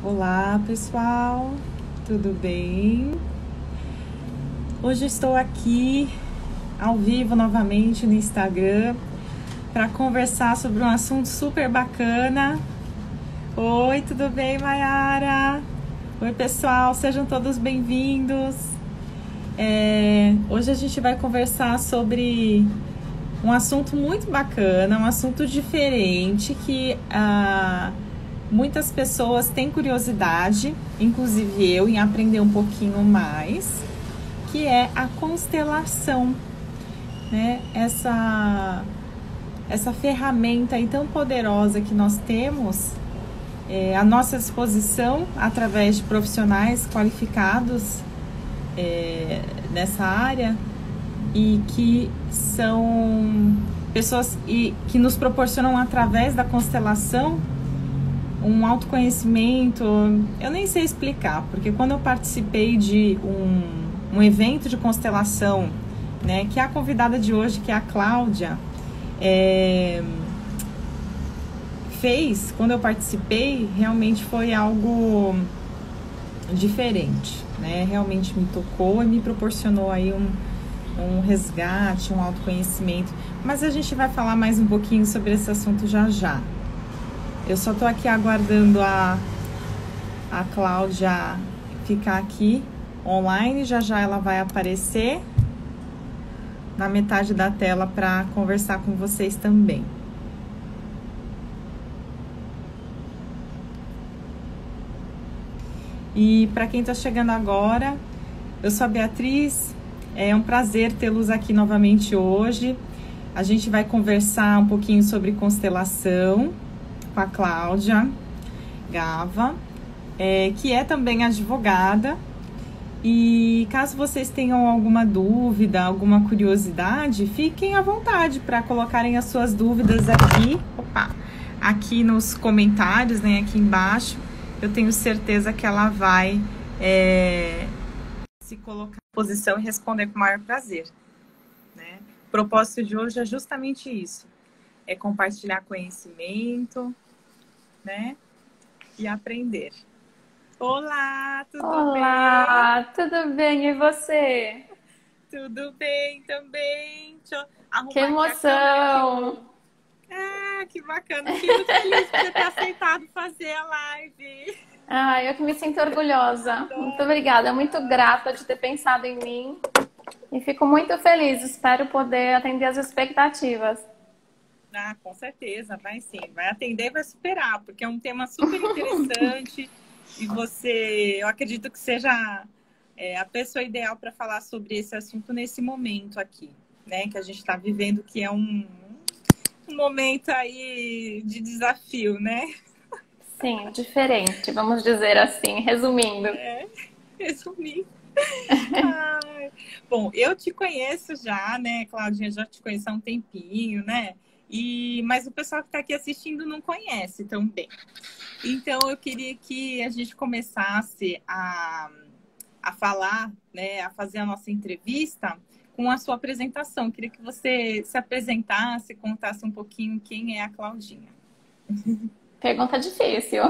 Olá, pessoal, tudo bem? Hoje estou aqui ao vivo novamente no Instagram para conversar sobre um assunto super bacana. Oi, tudo bem, Mayara? Oi, pessoal, sejam todos bem-vindos. Hoje a gente vai conversar sobre um assunto muito bacana, um assunto diferente que muitas pessoas têm curiosidade, inclusive eu, em aprender um pouquinho mais, que é a constelação, né? Essa ferramenta aí tão poderosa que nós temos à nossa disposição através de profissionais qualificados nessa área e que são pessoas que nos proporcionam através da constelação um autoconhecimento. Eu nem sei explicar, porque quando eu participei de um evento de constelação, né, que é a convidada de hoje, que é a Cláudia, fez, quando eu participei, realmente foi algo diferente, né? Realmente me tocou e me proporcionou aí um resgate, um autoconhecimento. Mas a gente vai falar mais um pouquinho sobre esse assunto já já. Eu só tô aqui aguardando a Cláudia ficar aqui online, já já ela vai aparecer na metade da tela para conversar com vocês também. E para quem está chegando agora, eu sou a Beatriz, é um prazer tê-los aqui novamente hoje. A gente vai conversar um pouquinho sobre constelação com a Cláudia Gava, que é também advogada. E caso vocês tenham alguma dúvida, alguma curiosidade, fiquem à vontade para colocarem as suas dúvidas aqui nos comentários, né, aqui embaixo. Eu tenho certeza que ela vai se colocar à disposição e responder com o maior prazer, né? O propósito de hoje é justamente isso, é compartilhar conhecimento, né? E aprender. Olá, tudo bem? Olá, tudo bem? E você? Tudo bem também. Deixa eu arrumar Que aqui a emoção! câmera. Que bacana. Fiquei muito feliz por você ter aceitado fazer a live. Eu que me sinto orgulhosa. Muito obrigada, muito grata de ter pensado em mim. E fico muito feliz. Espero poder atender as expectativas. Com certeza, vai sim. Vai atender e vai superar, porque é um tema super interessante. E eu acredito que seja a pessoa ideal para falar sobre esse assunto nesse momento aqui, né? Que a gente está vivendo, que é um momento aí de desafio, né? Sim, diferente, vamos dizer assim, resumindo. Resumindo. Bom, eu te conheço já, né, Claudinha? Já te conheço há um tempinho, né? Mas o pessoal que está aqui assistindo não conhece tão bem. Então, eu queria que a gente começasse a falar, né, a fazer a nossa entrevista com a sua apresentação. Eu queria que você se apresentasse, contasse um pouquinho quem é a Claudinha. Pergunta difícil.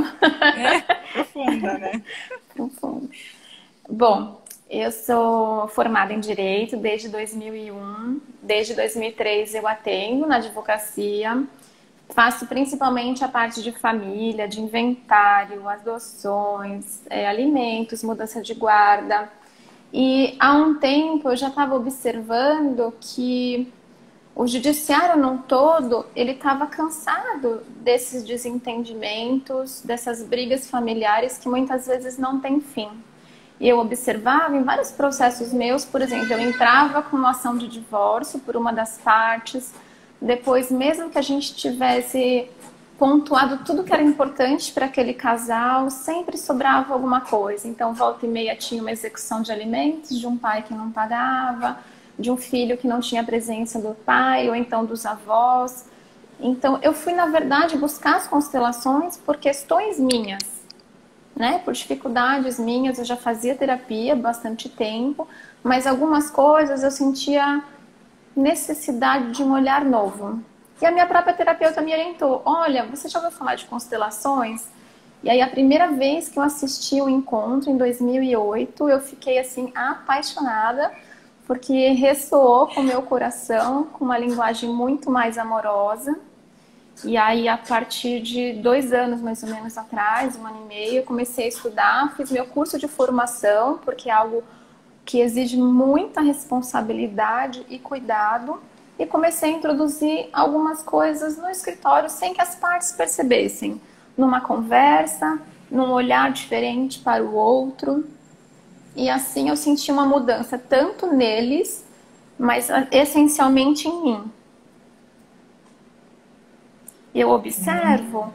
Profunda, né? Profunda. Bom, eu sou formada em Direito desde 2001. Desde 2003 eu atendo na advocacia. Faço principalmente a parte de família, de inventário, adoções, alimentos, mudança de guarda. E há um tempo eu já estava observando que o judiciário num todo, ele estava cansado desses desentendimentos, dessas brigas familiares que muitas vezes não têm fim. E eu observava em vários processos meus, por exemplo, eu entrava com uma ação de divórcio por uma das partes, depois, mesmo que a gente tivesse pontuado tudo que era importante para aquele casal, sempre sobrava alguma coisa. Então, volta e meia tinha uma execução de alimentos de um pai que não pagava, de um filho que não tinha a presença do pai, ou então dos avós. Então, eu fui, na verdade, buscar as constelações por questões minhas, né? Por dificuldades minhas. Eu já fazia terapia há bastante tempo, mas algumas coisas eu sentia necessidade de um olhar novo. E a minha própria terapeuta me orientou: olha, você já ouviu falar de constelações? E aí, a primeira vez que eu assisti o encontro, em 2008, eu fiquei, assim, apaixonada, porque ressoou com o meu coração, com uma linguagem muito mais amorosa. E aí, a partir de 2 anos, mais ou menos, atrás, 1 ano e meio, eu comecei a estudar, fiz meu curso de formação, porque é algo que exige muita responsabilidade e cuidado, e comecei a introduzir algumas coisas no escritório sem que as partes percebessem, numa conversa, num olhar diferente para o outro, e assim eu senti uma mudança tanto neles, mas essencialmente em mim. Eu observo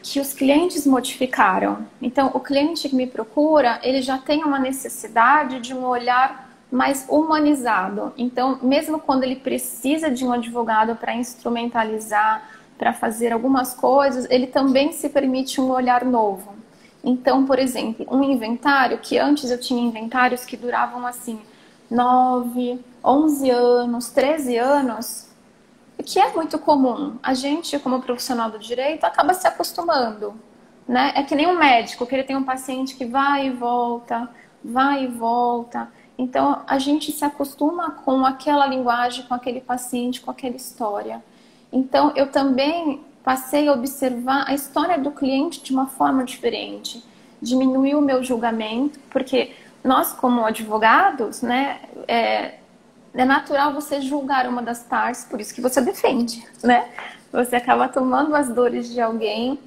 que os clientes modificaram. Então, o cliente que me procura, ele já tem uma necessidade de um olhar mais humanizado. Então, mesmo quando ele precisa de um advogado para instrumentalizar, para fazer algumas coisas, ele também se permite um olhar novo. Então, por exemplo, um inventário, que antes eu tinha inventários que duravam assim 9, 11 anos, 13 anos, que é muito comum. A gente, como profissional do direito, acaba se acostumando, né? É que nem um médico, que ele tem um paciente que vai e volta, vai e volta. Então, a gente se acostuma com aquela linguagem, com aquele paciente, com aquela história. Então, eu também passei a observar a história do cliente de uma forma diferente. Diminuiu o meu julgamento, porque nós, como advogados, né, é natural você julgar uma das partes, por isso que você defende, né? Você acaba tomando as dores de alguém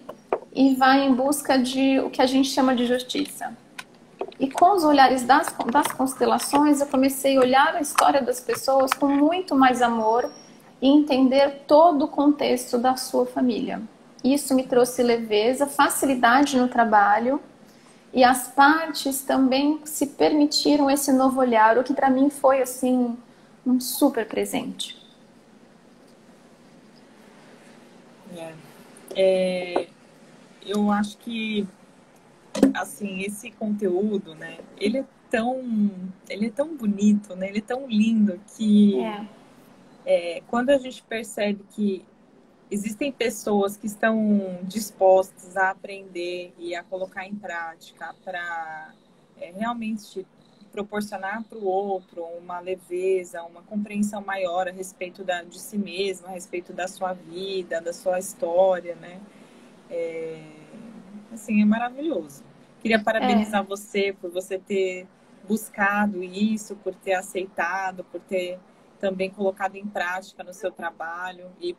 e vai em busca de o que a gente chama de justiça. E com os olhares das constelações, eu comecei a olhar a história das pessoas com muito mais amor e entender todo o contexto da sua família. Isso me trouxe leveza, facilidade no trabalho, e as partes também se permitiram esse novo olhar, o que para mim foi assim um super presente. Eu acho que assim, esse conteúdo, né, ele é tão bonito, né, ele é tão lindo que quando a gente percebe que existem pessoas que estão dispostas a aprender e a colocar em prática para realmente proporcionar para o outro uma leveza, uma compreensão maior a respeito de si mesmo, a respeito da sua vida, da sua história, né? Assim, é maravilhoso. Queria parabenizar você por você ter buscado isso, por ter aceitado, por ter também colocado em prática no seu trabalho e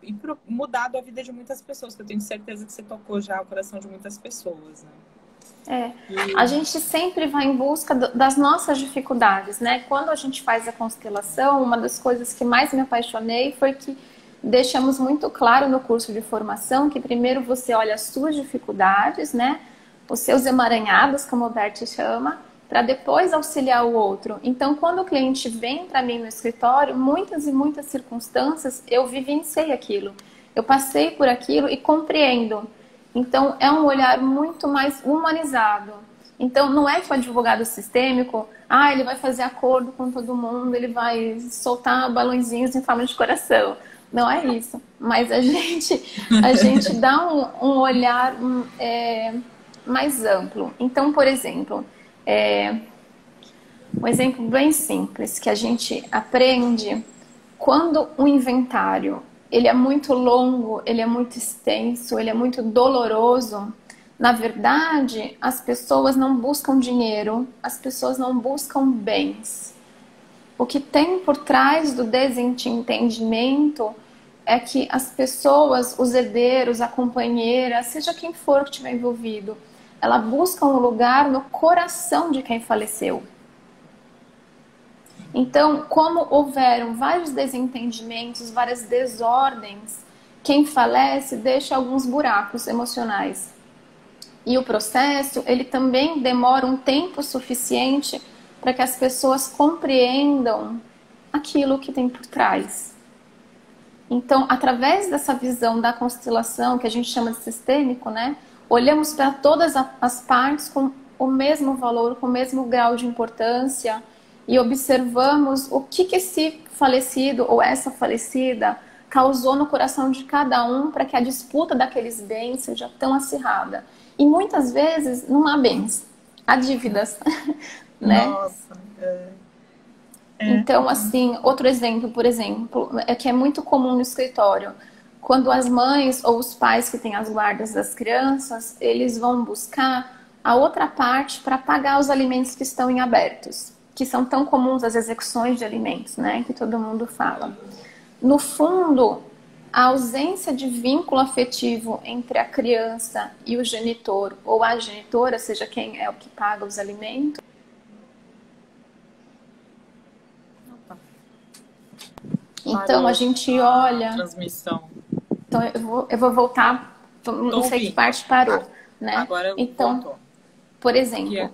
mudado a vida de muitas pessoas, que eu tenho certeza que você tocou já o coração de muitas pessoas, né? A gente sempre vai em busca das nossas dificuldades, né? Quando a gente faz a constelação, uma das coisas que mais me apaixonei foi que deixamos muito claro no curso de formação que primeiro você olha as suas dificuldades, né? Os seus emaranhados, como o Bert chama, para depois auxiliar o outro. Então, quando o cliente vem para mim no escritório, muitas e muitas circunstâncias, eu vivenciei aquilo. Eu passei por aquilo e compreendo. Então, é um olhar muito mais humanizado. Então, não é que o advogado sistêmico, ele vai fazer acordo com todo mundo, ele vai soltar balõezinhos em forma de coração. Não é isso. Mas a gente dá um olhar mais amplo. Então, por exemplo, um exemplo bem simples que a gente aprende: quando um inventário ele é muito longo, ele é muito extenso, ele é muito doloroso, na verdade, as pessoas não buscam dinheiro, as pessoas não buscam bens. O que tem por trás do desentendimento é que as pessoas, os herdeiros, a companheira, seja quem for que estiver envolvido, ela busca um lugar no coração de quem faleceu. Então, como houveram vários desentendimentos, várias desordens, quem falece deixa alguns buracos emocionais. E o processo, ele também demora um tempo suficiente para que as pessoas compreendam aquilo que tem por trás. Então, através dessa visão da constelação, que a gente chama de sistêmico, né? Olhamos para todas as partes com o mesmo valor, com o mesmo grau de importância, e observamos o que esse falecido ou essa falecida causou no coração de cada um para que a disputa daqueles bens seja tão acirrada. E muitas vezes não há bens, há dívidas, né? Nossa, Então, assim, outro exemplo, por exemplo, é que é muito comum no escritório, quando as mães ou os pais que têm as guardas das crianças, eles vão buscar a outra parte para pagar os alimentos que estão em abertos, que são tão comuns as execuções de alimentos, né, que todo mundo fala. No fundo, a ausência de vínculo afetivo entre a criança e o genitor ou a genitora, seja quem é o que paga os alimentos. Então a gente olha. Transmissão. Então eu vou voltar. Não sei que parte parou, né? Agora então, voltou. Por exemplo,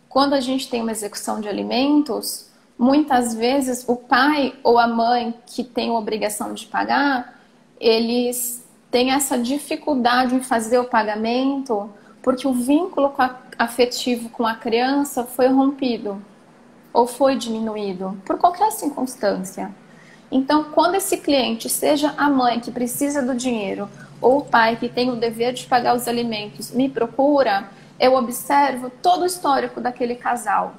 quando a gente tem uma execução de alimentos, muitas vezes o pai ou a mãe que tem a obrigação de pagar, eles têm essa dificuldade em fazer o pagamento porque o vínculo afetivo com a criança foi rompido ou foi diminuído por qualquer circunstância. Então, quando esse cliente, seja a mãe que precisa do dinheiro ou o pai que tem o dever de pagar os alimentos, me procura, eu observo todo o histórico daquele casal.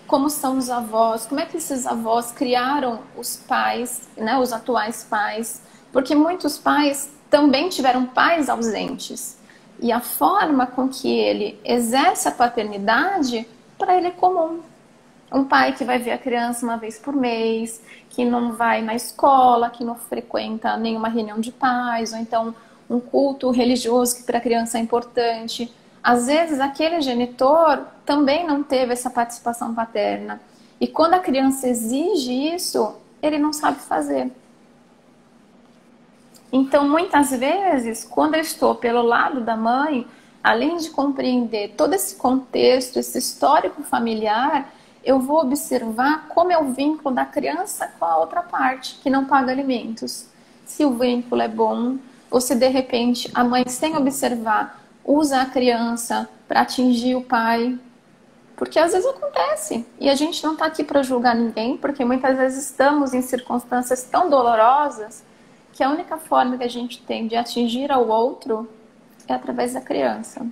Como são os avós, como é que esses avós criaram os pais, né, os atuais pais, porque muitos pais também tiveram pais ausentes. E a forma com que ele exerce a paternidade, para ele é comum. Um pai que vai ver a criança uma vez por mês, que não vai na escola, que não frequenta nenhuma reunião de pais, ou então um culto religioso que para a criança é importante. Às vezes aquele genitor também não teve essa participação paterna. E quando a criança exige isso, ele não sabe fazer. Então, muitas vezes, quando eu estou pelo lado da mãe, além de compreender todo esse contexto, esse histórico familiar, eu vou observar como é o vínculo da criança com a outra parte, que não paga alimentos. Se o vínculo é bom, ou se de repente a mãe, sem observar, usa a criança para atingir o pai. Porque às vezes acontece. E a gente não está aqui para julgar ninguém, porque muitas vezes estamos em circunstâncias tão dolorosas que a única forma que a gente tem de atingir ao outro é através da criança.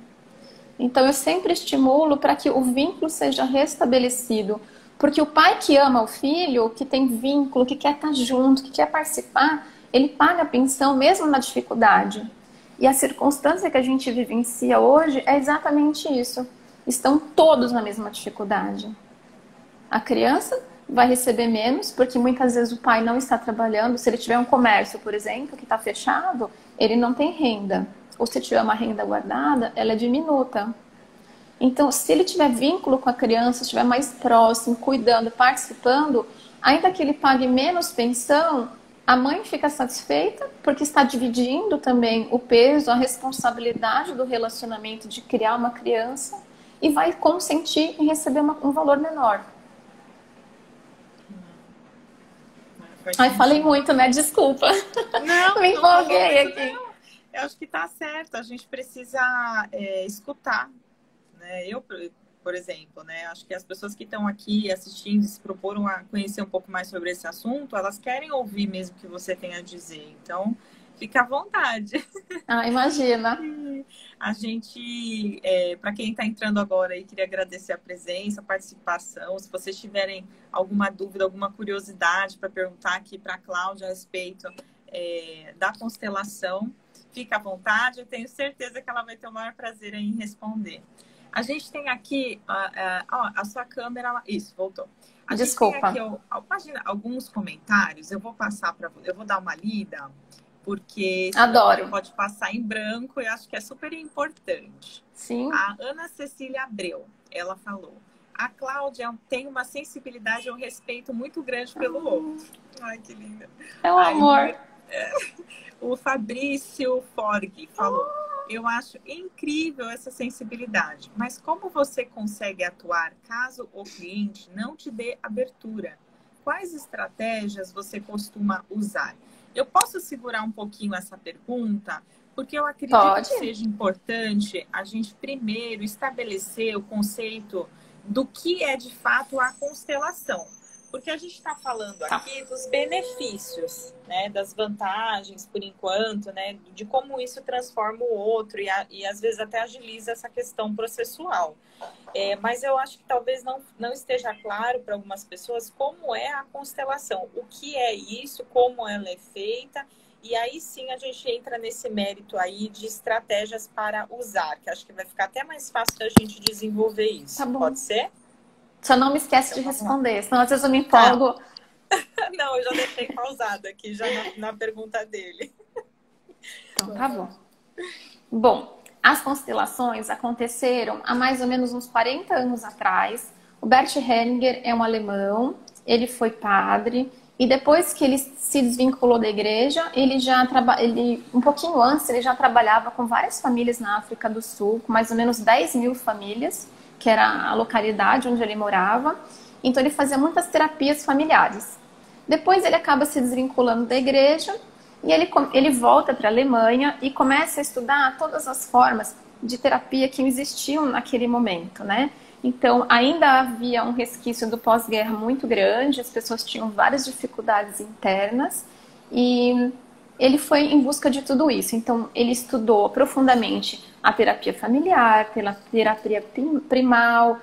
Então eu sempre estimulo para que o vínculo seja restabelecido. Porque o pai que ama o filho, que tem vínculo, que quer estar junto, que quer participar, ele paga a pensão mesmo na dificuldade. E a circunstância que a gente vivencia hoje é exatamente isso. Estão todos na mesma dificuldade. A criança vai receber menos, porque muitas vezes o pai não está trabalhando. Se ele tiver um comércio, por exemplo, que está fechado, ele não tem renda. Ou se tiver uma renda guardada, ela é diminuta. Então, se ele tiver vínculo com a criança, estiver mais próximo, cuidando, participando, ainda que ele pague menos pensão, a mãe fica satisfeita porque está dividindo também o peso, a responsabilidade do relacionamento de criar uma criança e vai consentir em receber um valor menor. Ai, falei muito, né? Desculpa. Não, me empolguei aqui. Não. Eu acho que tá certo. A gente precisa escutar, né? Eu, por exemplo, né? Acho que as pessoas que estão aqui assistindo e se proporam a conhecer um pouco mais sobre esse assunto, elas querem ouvir mesmo o que você tem a dizer. Então, fica à vontade. Ah, imagina. A gente, para quem está entrando agora aí, queria agradecer a presença, a participação. Se vocês tiverem alguma dúvida, alguma curiosidade para perguntar aqui para a Cláudia a respeito da constelação, fica à vontade. Eu tenho certeza que ela vai ter o maior prazer em responder. A gente tem aqui a sua câmera. Isso, voltou. Desculpa. Gente tem aqui, imagina, alguns comentários. Eu vou passar para você. Eu vou dar uma lida, porque adoro. Pode passar em branco e acho que é super importante. Sim. A Ana Cecília Abreu, ela falou: a Cláudia tem uma sensibilidade e um respeito muito grande pelo outro. Ai, que linda. É um amor. O Fabrício Forg falou: eu acho incrível essa sensibilidade, mas como você consegue atuar caso o cliente não te dê abertura? Quais estratégias você costuma usar? Eu posso segurar um pouquinho essa pergunta, porque eu acredito que seja importante a gente primeiro estabelecer o conceito do que é de fato a constelação. Porque a gente está falando aqui dos benefícios, né, das vantagens, por enquanto, né, de como isso transforma o outro e às vezes até agiliza essa questão processual. Mas eu acho que talvez não esteja claro para algumas pessoas como é a constelação, o que é isso, como ela é feita, e aí sim a gente entra nesse mérito aí de estratégias para usar, que acho que vai ficar até mais fácil da gente desenvolver isso. Tá bom. Pode ser? Só não me esquece de responder, senão às vezes eu me empolgo. Não, eu já deixei pausado aqui, já na pergunta dele. Então, tá bom. Bom, as constelações aconteceram há mais ou menos uns 40 anos atrás. O Bert Hellinger é um alemão, ele foi padre, e depois que ele se desvinculou da igreja, um pouquinho antes, ele já trabalhava com várias famílias na África do Sul, com mais ou menos 10 mil famílias, que era a localidade onde ele morava. Então ele fazia muitas terapias familiares. Depois ele acaba se desvinculando da igreja e ele volta para a Alemanha e começa a estudar todas as formas de terapia que existiam naquele momento, né? Então ainda havia um resquício do pós-guerra muito grande, as pessoas tinham várias dificuldades internas e ele foi em busca de tudo isso. Então ele estudou profundamente a terapia familiar, terapia primal,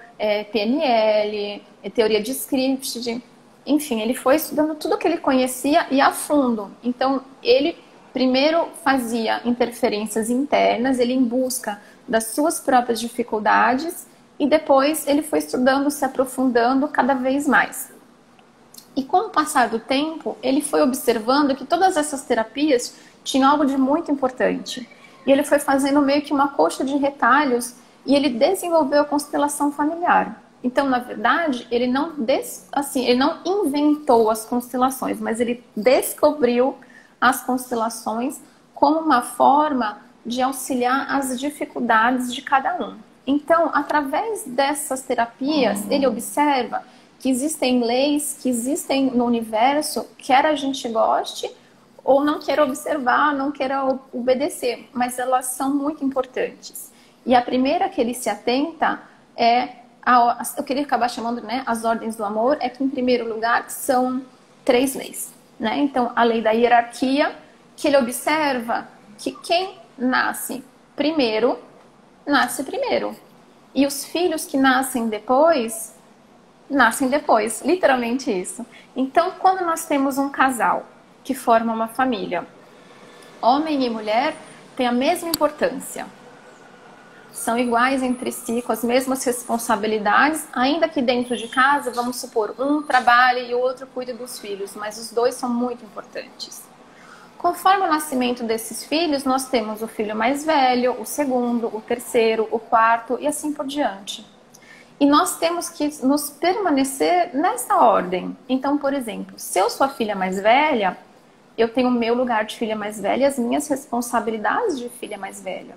PNL, teoria de script, enfim, ele foi estudando tudo que ele conhecia e a fundo. Então, ele primeiro fazia interferências internas, ele em busca das suas próprias dificuldades, e depois ele foi estudando, se aprofundando cada vez mais. E com o passar do tempo, ele foi observando que todas essas terapias tinham algo de muito importante. E ele foi fazendo meio que uma coxa de retalhos e ele desenvolveu a constelação familiar. Então, na verdade, ele não inventou as constelações, mas ele descobriu as constelações como uma forma de auxiliar as dificuldades de cada um. Então, através dessas terapias, ele observa que existem leis, que existem no universo, quer a gente goste ou não queira observar, não queira obedecer, mas elas são muito importantes. E a primeira que ele se atenta eu queria acabar chamando, né, as ordens do amor, é que em primeiro lugar são 3 leis, né? Então, a lei da hierarquia, que ele observa que quem nasce primeiro, nasce primeiro. E os filhos que nascem depois, literalmente isso. Então, quando nós temos um casal que forma uma família, homem e mulher têm a mesma importância. São iguais entre si, com as mesmas responsabilidades, ainda que dentro de casa, vamos supor, um trabalha e o outro cuida dos filhos, mas os dois são muito importantes. Conforme o nascimento desses filhos, nós temos o filho mais velho, o segundo, o terceiro, o quarto e assim por diante. E nós temos que nos permanecer nessa ordem. Então, por exemplo, se eu sou a filha mais velha, eu tenho o meu lugar de filha mais velha e as minhas responsabilidades de filha mais velha.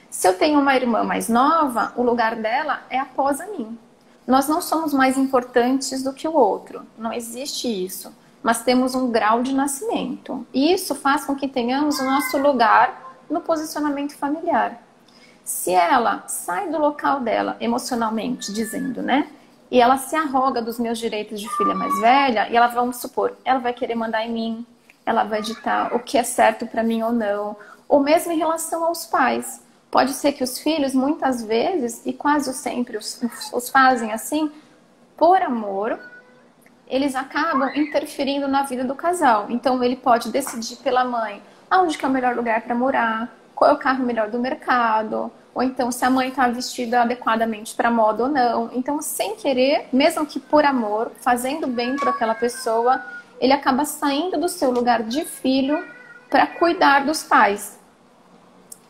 Se eu tenho uma irmã mais nova, o lugar dela é após a mim. Nós não somos mais importantes do que o outro. Não existe isso. Mas temos um grau de nascimento. E isso faz com que tenhamos o nosso lugar no posicionamento familiar. Se ela sai do local dela, emocionalmente dizendo, né? E ela se arroga dos meus direitos de filha mais velha, e ela, vamos supor, ela vai querer mandar em mim, ela vai ditar o que é certo para mim ou não. Ou mesmo em relação aos pais. Pode ser que os filhos, muitas vezes, e quase sempre os fazem assim, por amor, eles acabam interferindo na vida do casal. Então, ele pode decidir pela mãe aonde que é o melhor lugar para morar, qual é o carro melhor do mercado, ou então se a mãe está vestida adequadamente para moda ou não. Então, sem querer, mesmo que por amor, fazendo bem para aquela pessoa, ele acaba saindo do seu lugar de filho para cuidar dos pais.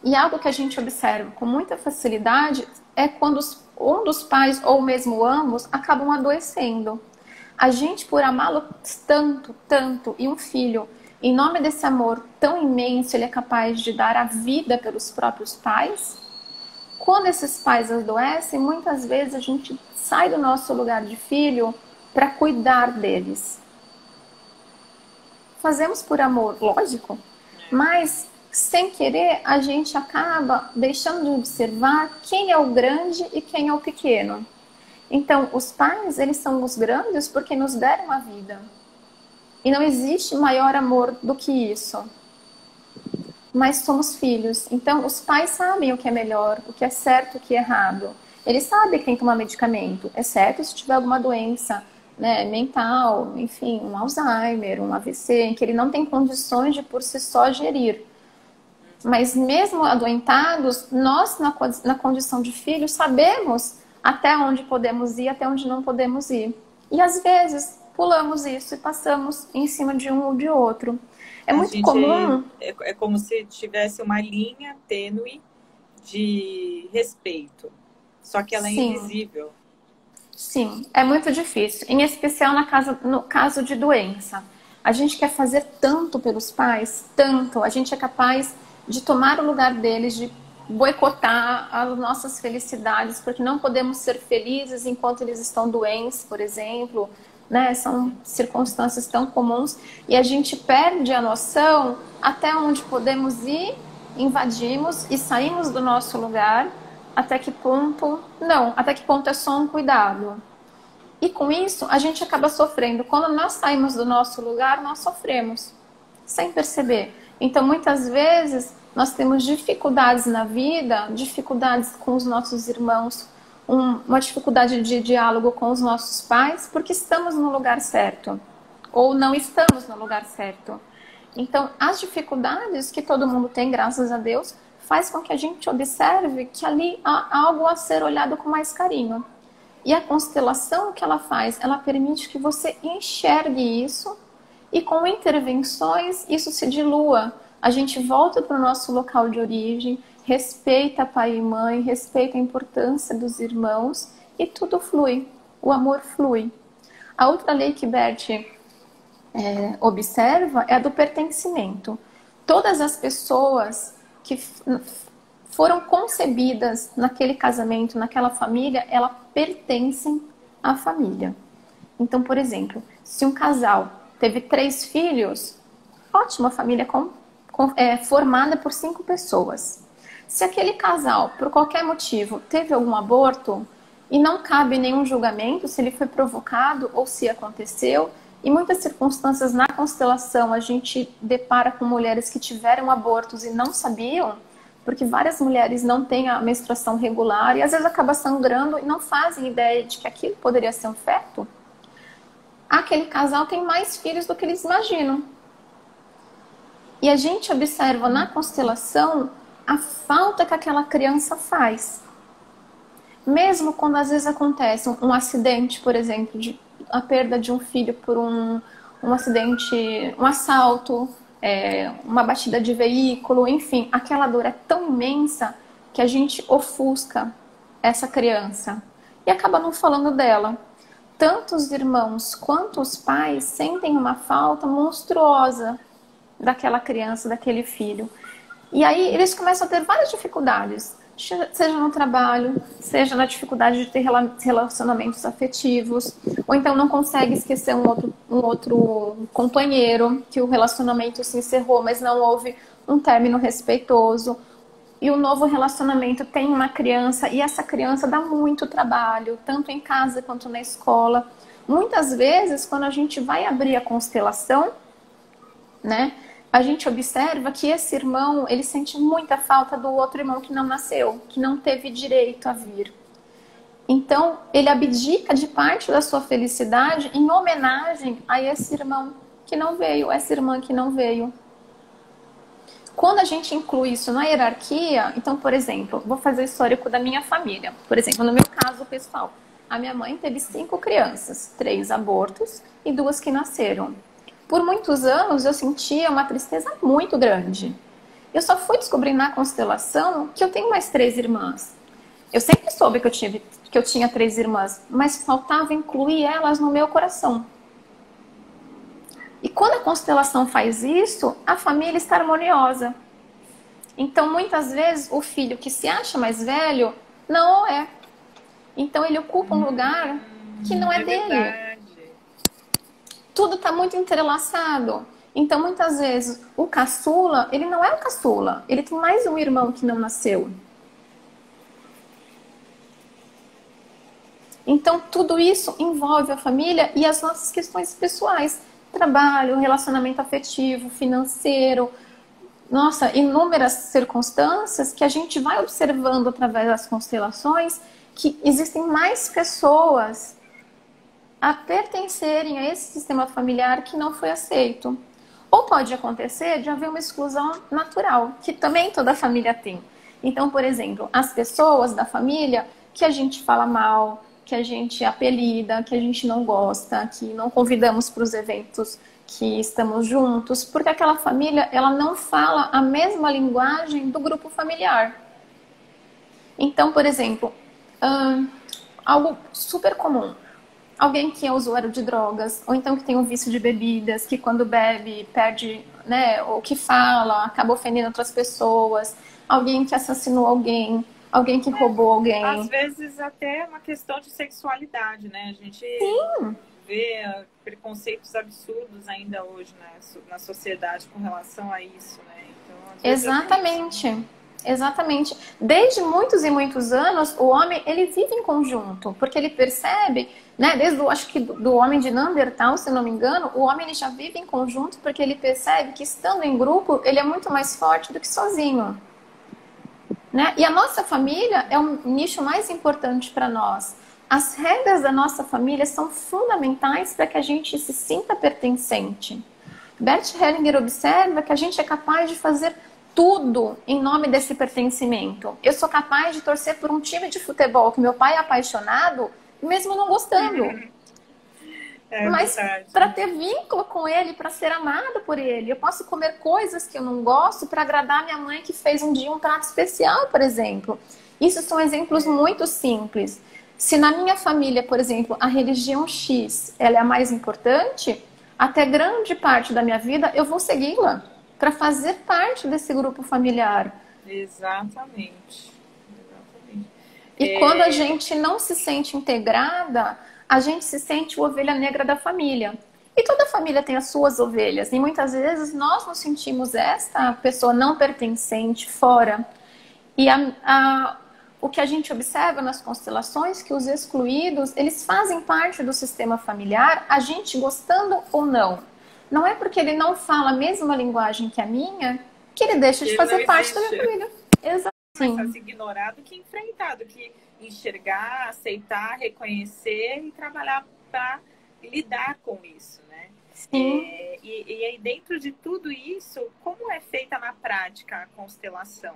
E algo que a gente observa com muita facilidade é quando um dos pais, ou mesmo ambos, acabam adoecendo. A gente, por amá-lo tanto, tanto, e um filho, em nome desse amor tão imenso, ele é capaz de dar a vida pelos próprios pais. Quando esses pais adoecem, muitas vezes a gente sai do nosso lugar de filho para cuidar deles. Fazemos por amor, lógico, mas sem querer a gente acaba deixando de observar quem é o grande e quem é o pequeno. Então, os pais, eles são os grandes porque nos deram a vida. E não existe maior amor do que isso. Mas somos filhos. Então, os pais sabem o que é melhor, o que é certo, o que é errado. Eles sabem que tem que tomar medicamento, exceto se tiver alguma doença, né, mental, enfim, um Alzheimer, um AVC, em que ele não tem condições de por si só gerir. Mas mesmo adoentados, nós, na condição de filhos, sabemos até onde podemos ir, até onde não podemos ir. E às vezes pulamos isso e passamos em cima de um ou de outro. É muito comum. É como se tivesse uma linha tênue de respeito, só que ela é invisível. Sim, é muito difícil, em especial no caso de doença. A gente quer fazer tanto pelos pais, tanto, a gente é capaz de tomar o lugar deles, de boicotar as nossas felicidades, porque não podemos ser felizes enquanto eles estão doentes, por exemplo, né? São circunstâncias tão comuns e a gente perde a noção até onde podemos ir, invadimos e saímos do nosso lugar, até que ponto não, até que ponto é só um cuidado. E com isso a gente acaba sofrendo. Quando nós saímos do nosso lugar, nós sofremos, sem perceber. Então muitas vezes nós temos dificuldades na vida, dificuldades com os nossos irmãos, uma dificuldade de diálogo com os nossos pais, porque estamos no lugar certo, ou não estamos no lugar certo. Então, as dificuldades que todo mundo tem, graças a Deus, faz com que a gente observe que ali há algo a ser olhado com mais carinho. E a constelação que ela faz, ela permite que você enxergue isso e com intervenções isso se dilua. A gente volta para o nosso local de origem, respeita pai e mãe, respeita a importância dos irmãos e tudo flui, o amor flui. A outra lei que Bert observa é a do pertencimento. Todas as pessoas que foram concebidas naquele casamento, naquela família, elas pertencem à família. Então, por exemplo, se um casal teve 3 filhos, ótima família formada por 5 pessoas. Se aquele casal, por qualquer motivo, teve algum aborto e não cabe nenhum julgamento se ele foi provocado ou se aconteceu, em muitas circunstâncias na constelação a gente depara com mulheres que tiveram abortos e não sabiam, porque várias mulheres não têm a menstruação regular e às vezes acaba sangrando e não fazem ideia de que aquilo poderia ser um feto. Aquele casal tem mais filhos do que eles imaginam. E a gente observa na constelação a falta que aquela criança faz. Mesmo quando às vezes acontece um acidente, por exemplo, a perda de um filho por um acidente, um assalto, uma batida de veículo, enfim, aquela dor é tão imensa que a gente ofusca essa criança e acaba não falando dela. Tanto os irmãos quanto os pais sentem uma falta monstruosa daquela criança, daquele filho. E aí eles começam a ter várias dificuldades, seja no trabalho, seja na dificuldade de ter relacionamentos afetivos, ou então não consegue esquecer um outro companheiro, que o relacionamento se encerrou, mas não houve um término respeitoso. E o novo relacionamento tem uma criança, e essa criança dá muito trabalho, tanto em casa quanto na escola. Muitas vezes, quando a gente vai abrir a constelação, né, a gente observa que esse irmão, ele sente muita falta do outro irmão que não nasceu, que não teve direito a vir. Então, ele abdica de parte da sua felicidade em homenagem a esse irmão que não veio, essa irmã que não veio. Quando a gente inclui isso na hierarquia, então, por exemplo, vou fazer o histórico da minha família. Por exemplo, no meu caso pessoal, a minha mãe teve 5 crianças, 3 abortos e 2 que nasceram. Por muitos anos eu sentia uma tristeza muito grande. Eu só fui descobrir na constelação que eu tenho mais 3 irmãs. Eu sempre soube que eu tinha 3 irmãs, mas faltava incluir elas no meu coração. E quando a constelação faz isso, a família está harmoniosa. Então, muitas vezes, o filho que se acha mais velho não é. Então, ele ocupa um lugar que não é dele. Verdade. Tudo está muito entrelaçado. Então, muitas vezes, o caçula, ele não é o caçula. Ele tem mais um irmão que não nasceu. Então, tudo isso envolve a família e as nossas questões pessoais. Trabalho, relacionamento afetivo, financeiro. Nossa, inúmeras circunstâncias que a gente vai observando através das constelações que existem mais pessoas a pertencerem a esse sistema familiar que não foi aceito. Ou pode acontecer de haver uma exclusão natural, que também toda família tem. Então, por exemplo, as pessoas da família que a gente fala mal, que a gente apelida, que a gente não gosta, que não convidamos para os eventos que estamos juntos, porque aquela família ela não fala a mesma linguagem do grupo familiar. Então, por exemplo, algo super comum. Alguém que é usuário de drogas, ou então que tem um vício de bebidas, que quando bebe perde, né, o que fala, acaba ofendendo outras pessoas. Alguém que assassinou alguém, alguém que roubou alguém. Às vezes até uma questão de sexualidade, né? A gente vê preconceitos absurdos ainda hoje, né, na sociedade com relação a isso, né? Então, exatamente. Exatamente. Desde muitos e muitos anos, o homem ele vive em conjunto, porque ele percebe, né, desde acho que do homem de Neandertal, se não me engano, o homem ele já vive em conjunto porque ele percebe que estando em grupo, ele é muito mais forte do que sozinho. Né? E a nossa família é um nicho mais importante para nós. As regras da nossa família são fundamentais para que a gente se sinta pertencente. Bert Hellinger observa que a gente é capaz de fazer tudo em nome desse pertencimento. Eu sou capaz de torcer por um time de futebol que meu pai é apaixonado, mesmo não gostando. Mas para ter vínculo com ele, para ser amado por ele, eu posso comer coisas que eu não gosto para agradar minha mãe que fez um dia um prato especial, por exemplo. Isso são exemplos muito simples. Se na minha família, por exemplo, a religião X ela é a mais importante, até grande parte da minha vida eu vou segui-la para fazer parte desse grupo familiar. Exatamente. E quando a gente não se sente integrada, a gente se sente a ovelha negra da família. E toda família tem as suas ovelhas. E muitas vezes nós nos sentimos esta pessoa não pertencente, fora. E o que a gente observa nas constelações, que os excluídos, eles fazem parte do sistema familiar, a gente gostando ou não. Não é porque ele não fala a mesma linguagem que a minha, que ele deixa de fazer parte da minha família. Exato. Mais fácil ignorar do que enfrentar, do que enxergar, aceitar, reconhecer e trabalhar para lidar com isso, né? Sim. E aí dentro de tudo isso, como é feita na prática a constelação?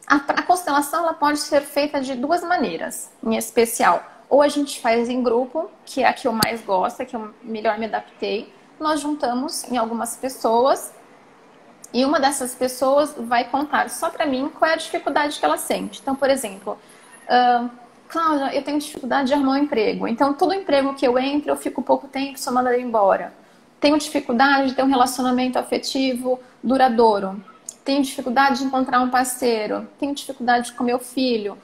A constelação ela pode ser feita de duas maneiras, em especial. Ou a gente faz em grupo, que é a que eu mais gosto, a que eu melhor me adaptei. Nós juntamos em algumas pessoas e uma dessas pessoas vai contar só para mim qual é a dificuldade que ela sente. Então, por exemplo, Cláudia, eu tenho dificuldade de arrumar um emprego. Então, todo emprego que eu entro, eu fico pouco tempo, sou mandada embora. Tenho dificuldade de ter um relacionamento afetivo duradouro. Tenho dificuldade de encontrar um parceiro. Tenho dificuldade com meu filho.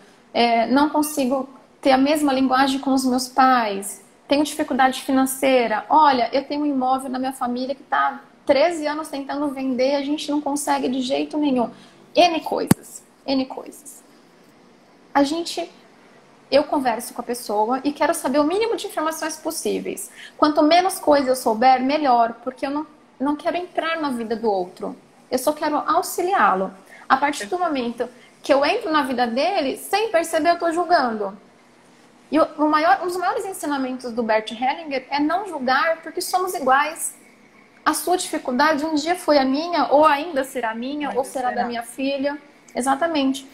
Não consigo ter a mesma linguagem com os meus pais. Tenho dificuldade financeira. Olha, eu tenho um imóvel na minha família que está 13 anos tentando vender e a gente não consegue de jeito nenhum. N coisas. N coisas. Eu converso com a pessoa e quero saber o mínimo de informações possíveis. Quanto menos coisa eu souber, melhor, porque eu não quero entrar na vida do outro. Eu só quero auxiliá-lo. A partir do momento que eu entro na vida dele, sem perceber, eu estou julgando. E um dos maiores ensinamentos do Bert Hellinger é não julgar, porque somos iguais. A sua dificuldade um dia foi a minha, ou ainda será minha, ou será da minha filha. Exatamente.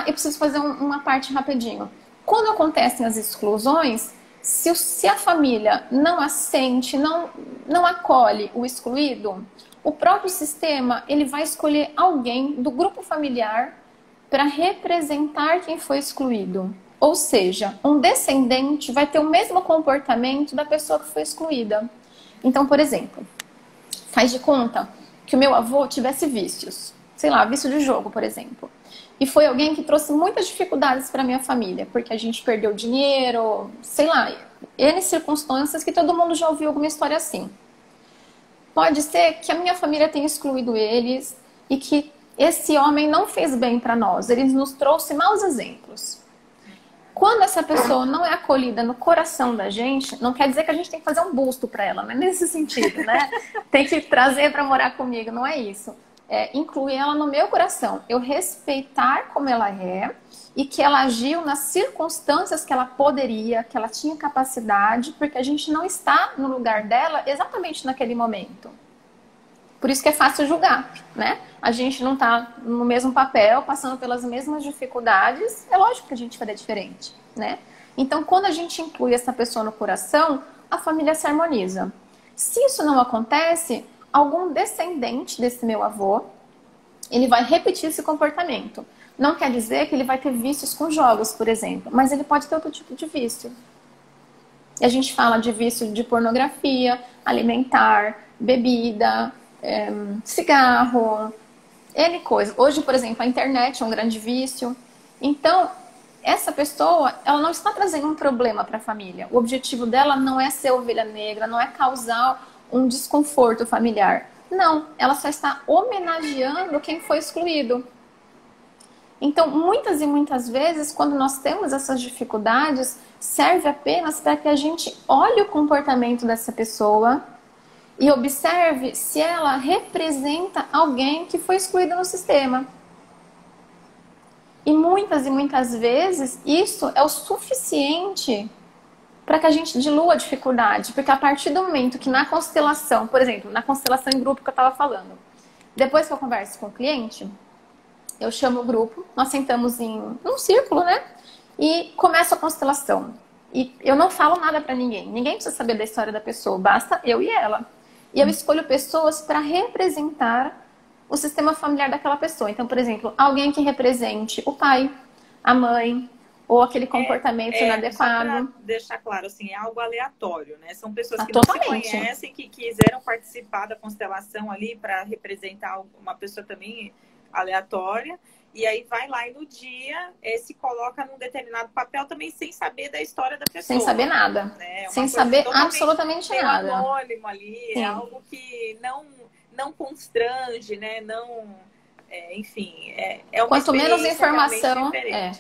Eu preciso fazer uma parte rapidinho. Quando acontecem as exclusões, se a família não assente, não acolhe o excluído, o próprio sistema ele vai escolher alguém do grupo familiar para representar quem foi excluído. Ou seja, um descendente vai ter o mesmo comportamento da pessoa que foi excluída. Então, por exemplo, faz de conta que o meu avô tivesse vícios. Sei lá, vício de jogo, por exemplo. E foi alguém que trouxe muitas dificuldades para minha família, porque a gente perdeu dinheiro, sei lá, N circunstâncias que todo mundo já ouviu alguma história assim. Pode ser que a minha família tenha excluído eles e que esse homem não fez bem para nós, ele nos trouxe maus exemplos. Quando essa pessoa não é acolhida no coração da gente, não quer dizer que a gente tem que fazer um busto para ela, não é nesse sentido, né? Tem que trazer para morar comigo, não é isso. É incluir ela no meu coração, eu respeitar como ela é e que ela agiu nas circunstâncias que ela poderia, que ela tinha capacidade, porque a gente não está no lugar dela exatamente naquele momento. Por isso que é fácil julgar, né? A gente não está no mesmo papel, passando pelas mesmas dificuldades, é lógico que a gente faria diferente, né? Então, quando a gente inclui essa pessoa no coração, a família se harmoniza. Se isso não acontece, algum descendente desse meu avô, ele vai repetir esse comportamento. Não quer dizer que ele vai ter vícios com jogos, por exemplo, mas ele pode ter outro tipo de vício. E a gente fala de vício de pornografia, alimentar, bebida, cigarro, N coisa. Hoje, por exemplo, a internet é um grande vício. Então, essa pessoa, ela não está trazendo um problema para a família. O objetivo dela não é ser ovelha negra, não é causar um desconforto familiar. Não, ela só está homenageando quem foi excluído. Então, muitas e muitas vezes, quando nós temos essas dificuldades, serve apenas para que a gente olhe o comportamento dessa pessoa e observe se ela representa alguém que foi excluído no sistema. E muitas vezes, isso é o suficiente para que a gente dilua a dificuldade. Porque a partir do momento que na constelação, por exemplo, na constelação em grupo que eu estava falando, depois que eu converso com o cliente, eu chamo o grupo, nós sentamos num círculo, né? E começo a constelação. E eu não falo nada para ninguém. Ninguém precisa saber da história da pessoa, basta eu e ela. E eu escolho pessoas para representar o sistema familiar daquela pessoa. Então, por exemplo, alguém que represente o pai, a mãe, ou aquele comportamento inadequado. Só pra deixar claro, assim, é algo aleatório, né? São pessoas que totalmente. não se conhecem, que quiseram participar da constelação ali para representar uma pessoa também aleatória. E aí vai lá e no dia se coloca num determinado papel também sem saber da história da pessoa. Sem saber nada. Né? Sem saber absolutamente nada. Anônimo ali, sim. É algo que não constrange, né? Não, enfim, é uma Quanto menos informação, né?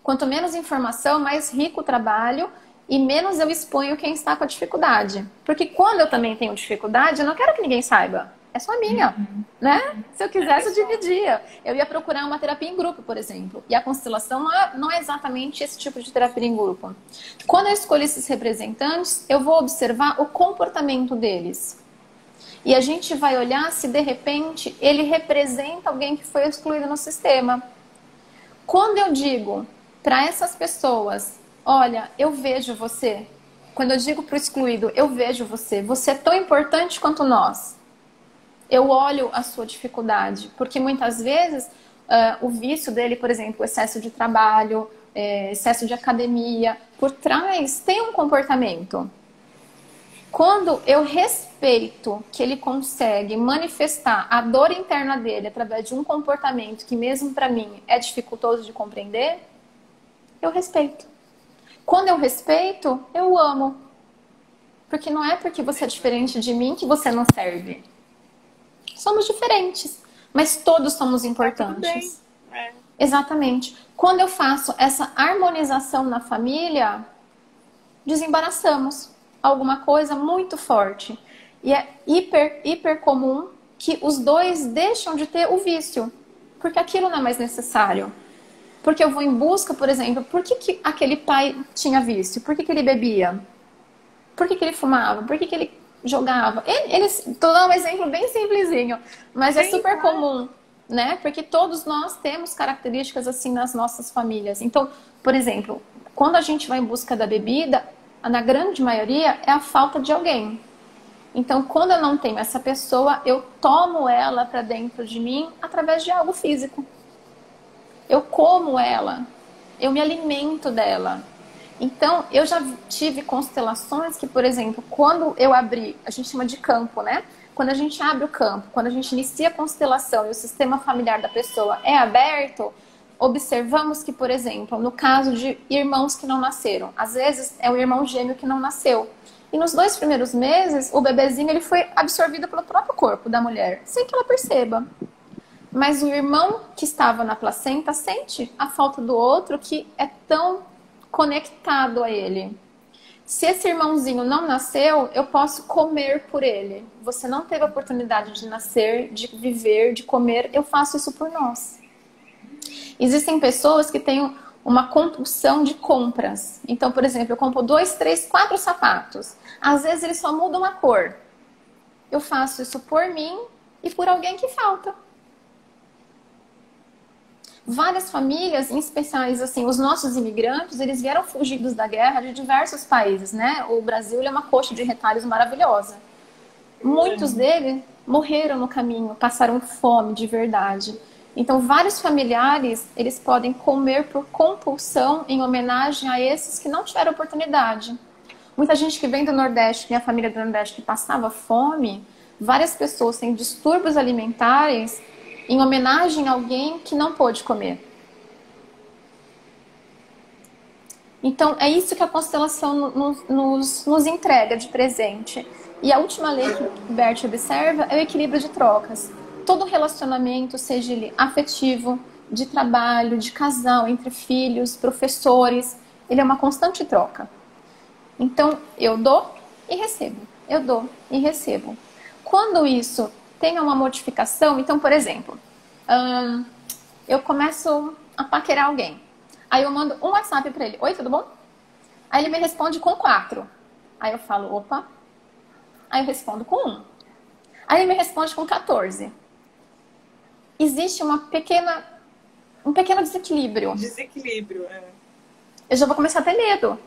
Quanto menos informação, mais rico o trabalho e menos eu exponho quem está com a dificuldade. Porque quando eu também tenho dificuldade, eu não quero que ninguém saiba. É só minha, né? Se eu quisesse, eu dividia. Eu ia procurar uma terapia em grupo, por exemplo. E a constelação não é exatamente esse tipo de terapia em grupo. Quando eu escolho esses representantes, eu vou observar o comportamento deles. E a gente vai olhar se, de repente, ele representa alguém que foi excluído no sistema. Quando eu digo para essas pessoas, olha, eu vejo você. Quando eu digo para o excluído, eu vejo você. Você é tão importante quanto nós. Eu olho a sua dificuldade, porque muitas vezes o vício dele, por exemplo, o excesso de trabalho, excesso de academia, por trás tem um comportamento. Quando eu respeito que ele consegue manifestar a dor interna dele através de um comportamento que mesmo para mim é dificultoso de compreender, eu respeito. Quando eu respeito, eu amo. Porque não é porque você é diferente de mim que você não serve. Somos diferentes, mas todos somos importantes. Exatamente. Quando eu faço essa harmonização na família, desembaraçamos alguma coisa muito forte. E é hiper comum que os dois deixam de ter o vício, porque aquilo não é mais necessário. Porque eu vou em busca, por exemplo, por que aquele pai tinha vício? Por que ele bebia? Por que ele fumava? Por que ele jogava? Tô dando um exemplo bem simplesinho, mas é super comum, né? Porque todos nós temos características assim nas nossas famílias. Então, por exemplo, quando a gente vai em busca da bebida, na grande maioria é a falta de alguém. Então, quando eu não tenho essa pessoa, eu tomo ela para dentro de mim através de algo físico. Eu como ela, eu me alimento dela. Então, eu já tive constelações que, por exemplo, quando eu abri, a gente chama de campo, né? Quando a gente abre o campo, quando a gente inicia a constelação e o sistema familiar da pessoa é aberto, observamos que, por exemplo, no caso de irmãos que não nasceram, às vezes é o irmão gêmeo que não nasceu. E nos 2 primeiros meses, o bebezinho ele foi absorvido pelo próprio corpo da mulher, sem que ela perceba. Mas o irmão que estava na placenta sente a falta do outro, que é tão conectado a ele. Se esse irmãozinho não nasceu, eu posso comer por ele. Você não teve a oportunidade de nascer, de viver, de comer, eu faço isso por nós. Existem pessoas que têm uma compulsão de compras. Então, por exemplo, eu compro 2, 3, 4 sapatos. Às vezes eles só mudam a cor. Eu faço isso por mim e por alguém que falta. Várias famílias, em especiais, assim, os nossos imigrantes, eles vieram fugidos da guerra de diversos países, né? O Brasil é uma coxa de retalhos maravilhosa. Muitos deles morreram no caminho, passaram fome de verdade. Então, vários familiares, eles podem comer por compulsão em homenagem a esses que não tiveram oportunidade. Muita gente que vem do Nordeste, minha família do Nordeste, que passava fome, várias pessoas têm distúrbios alimentares em homenagem a alguém que não pôde comer. Então, é isso que a constelação nos entrega de presente. E a última lei que o Bert observa é o equilíbrio de trocas. Todo relacionamento, seja ele afetivo, de trabalho, de casal, entre filhos, professores, ele é uma constante troca. Então, eu dou e recebo. Eu dou e recebo. Quando isso tem uma modificação, então, por exemplo, eu começo a paquerar alguém. Aí eu mando um WhatsApp para ele. Oi, tudo bom? Aí ele me responde com 4. Aí eu falo, opa. Aí eu respondo com 1. Aí ele me responde com 14. Existe um pequeno desequilíbrio. Desequilíbrio, é. Eu já vou começar a ter medo.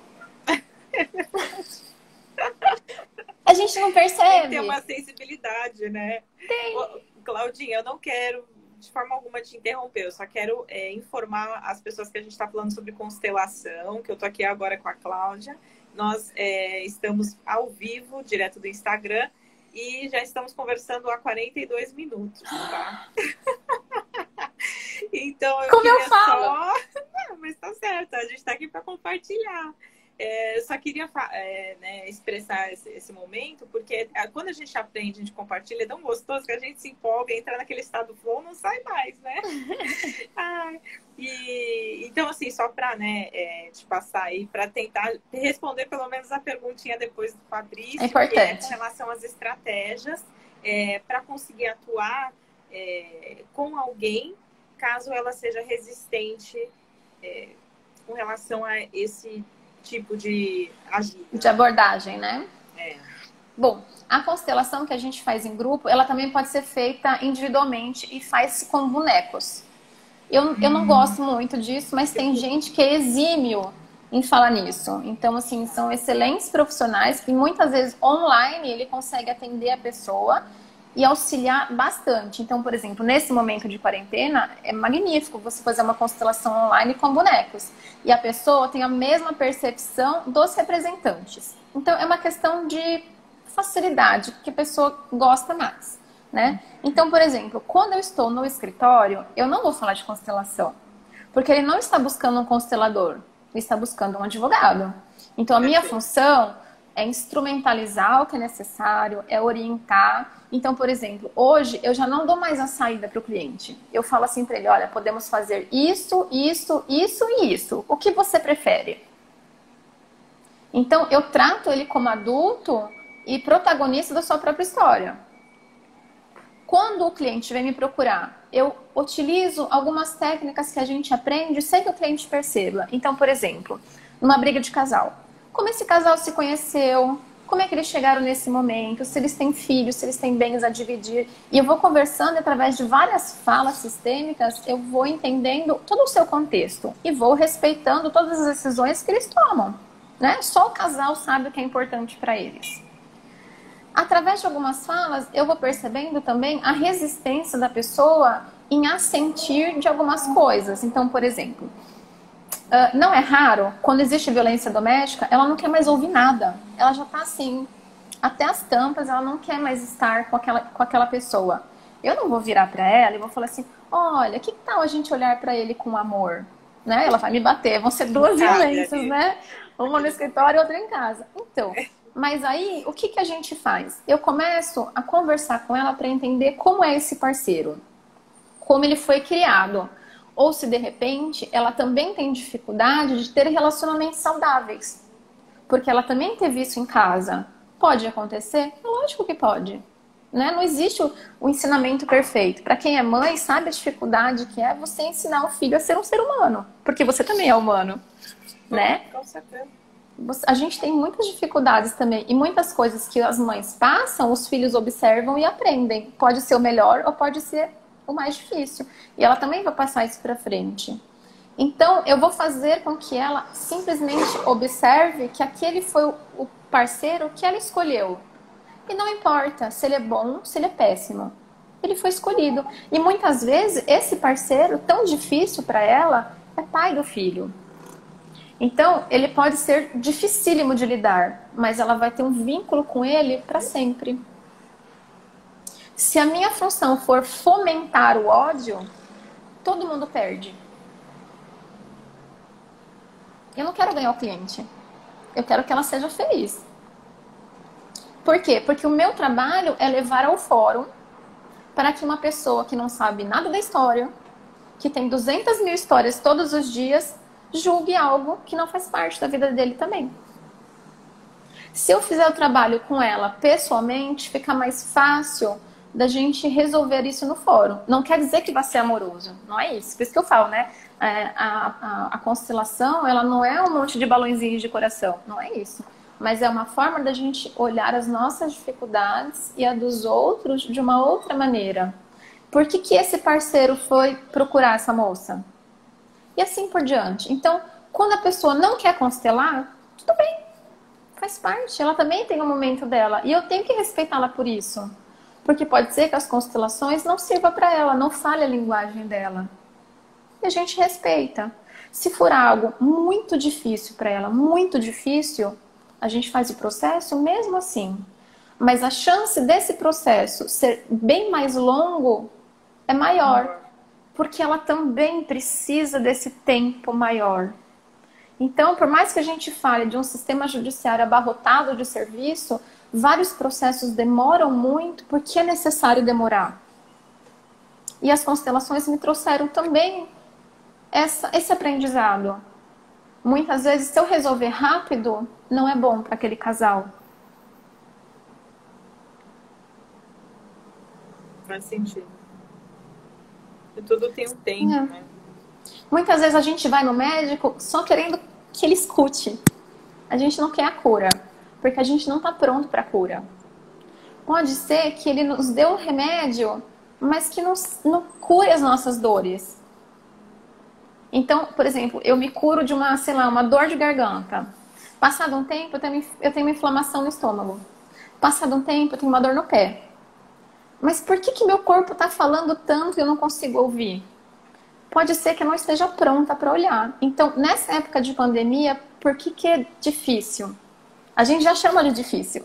A gente não percebe. Tem que ter uma sensibilidade, né? Tem. Claudinha, eu não quero de forma alguma te interromper, eu só quero informar as pessoas que a gente está falando sobre constelação, que eu tô aqui agora com a Cláudia. Nós estamos ao vivo, direto do Instagram, e já estamos conversando há 42 minutos, tá? Então, eu Como queria eu falo? só... Não, mas tá certo, a gente está aqui para compartilhar. Eu só queria expressar esse momento, porque quando a gente aprende, a gente compartilha, é tão gostoso que a gente se empolga, entra naquele estado flow, não sai mais, né? Então, assim, só para te passar aí, para tentar responder pelo menos a perguntinha depois do Fabrício, É importante. com relação às estratégias para conseguir atuar com alguém, caso ela seja resistente com relação a esse tipo de ajuda. De abordagem, né? Bom, a constelação que a gente faz em grupo, ela também pode ser feita individualmente e faz com bonecos. Eu não gosto muito disso, mas tem gente que é exímio em falar nisso. Então, assim, são excelentes profissionais que muitas vezes online ele consegue atender a pessoa e auxiliar bastante. Então, por exemplo, nesse momento de quarentena, é magnífico você fazer uma constelação online com bonecos. E a pessoa tem a mesma percepção dos representantes. Então, é uma questão de facilidade, que a pessoa gosta mais, né? Então, por exemplo, quando eu estou no escritório, eu não vou falar de constelação. Porque ele não está buscando um constelador, ele está buscando um advogado. Então, a minha função é instrumentalizar o que é necessário, é orientar. Então, por exemplo, hoje eu já não dou mais a saída para o cliente. Eu falo assim para ele, olha, podemos fazer isso, isso, isso e isso. O que você prefere? Então, eu trato ele como adulto e protagonista da sua própria história. Quando o cliente vem me procurar, eu utilizo algumas técnicas que a gente aprende sem que o cliente perceba. Então, por exemplo, numa briga de casal. Como esse casal se conheceu, como é que eles chegaram nesse momento, se eles têm filhos, se eles têm bens a dividir. E eu vou conversando através de várias falas sistêmicas, eu vou entendendo todo o seu contexto e vou respeitando todas as decisões que eles tomam, né? Só o casal sabe o que é importante para eles. Através de algumas falas, eu vou percebendo também a resistência da pessoa em assentir de algumas coisas. Então, por exemplo, não é raro, quando existe violência doméstica, ela não quer mais ouvir nada. Ela já está assim, até as tampas, ela não quer mais estar com aquela pessoa. Eu não vou virar para ela e vou falar assim, olha, que tal a gente olhar para ele com amor? Né? Ela vai me bater, vão ser duas violências, né? Uma no escritório e outra em casa. Então, mas aí, o que a gente faz? Eu começo a conversar com ela para entender como é esse parceiro. Como ele foi criado. Ou se de repente ela também tem dificuldade de ter relacionamentos saudáveis, porque ela também teve isso em casa. Pode acontecer? Lógico que pode. Né? Não existe o ensinamento perfeito. Para quem é mãe, sabe a dificuldade que é você ensinar o filho a ser um ser humano, porque você também é humano, né? Com certeza. A gente tem muitas dificuldades também e muitas coisas que as mães passam, os filhos observam e aprendem. Pode ser o melhor ou pode ser o mais difícil. E ela também vai passar isso para frente. Então, eu vou fazer com que ela simplesmente observe que aquele foi o parceiro que ela escolheu. E não importa se ele é bom, se ele é péssimo. Ele foi escolhido. E muitas vezes, esse parceiro tão difícil para ela é pai do filho. Então, ele pode ser dificílimo de lidar, mas ela vai ter um vínculo com ele para sempre. Se a minha função for fomentar o ódio, todo mundo perde. Eu não quero ganhar o cliente. Eu quero que ela seja feliz. Por quê? Porque o meu trabalho é levar ao fórum para que uma pessoa que não sabe nada da história, que tem 200 mil histórias todos os dias, julgue algo que não faz parte da vida dele também. Se eu fizer o trabalho com ela pessoalmente, fica mais fácil da gente resolver isso no fórum. Não quer dizer que vai ser amoroso, não é isso. Por isso que eu falo, né? A constelação, ela não é um monte de balõezinhos de coração, não é isso. Mas é uma forma da gente olhar as nossas dificuldades e a dos outros de uma outra maneira. Por que que esse parceiro foi procurar essa moça? E assim por diante. Então, quando a pessoa não quer constelar, tudo bem, faz parte. Ela também tem um momento dela. E eu tenho que respeitá-la por isso. Porque pode ser que as constelações não sirvam para ela, não fale a linguagem dela. E a gente respeita. Se for algo muito difícil para ela, muito difícil, a gente faz o processo mesmo assim. Mas a chance desse processo ser bem mais longo é maior. Porque ela também precisa desse tempo maior. Então, por mais que a gente fale de um sistema judiciário abarrotado de serviço, vários processos demoram muito porque é necessário demorar. E as constelações me trouxeram também esse aprendizado. Muitas vezes, se eu resolver rápido, não é bom para aquele casal. Faz sentido. E tudo tem um tempo, né? Muitas vezes a gente vai no médico só querendo que ele escute. A gente não quer a cura, porque a gente não está pronto para a cura. Pode ser que ele nos dê um remédio, mas que não cure as nossas dores. Então, por exemplo, eu me curo de uma, sei lá, uma dor de garganta. Passado um tempo, eu tenho uma inflamação no estômago. Passado um tempo, eu tenho uma dor no pé. Mas por que meu corpo está falando tanto e eu não consigo ouvir? Pode ser que eu não esteja pronta para olhar. Então, nessa época de pandemia, por que é difícil? A gente já chama de difícil.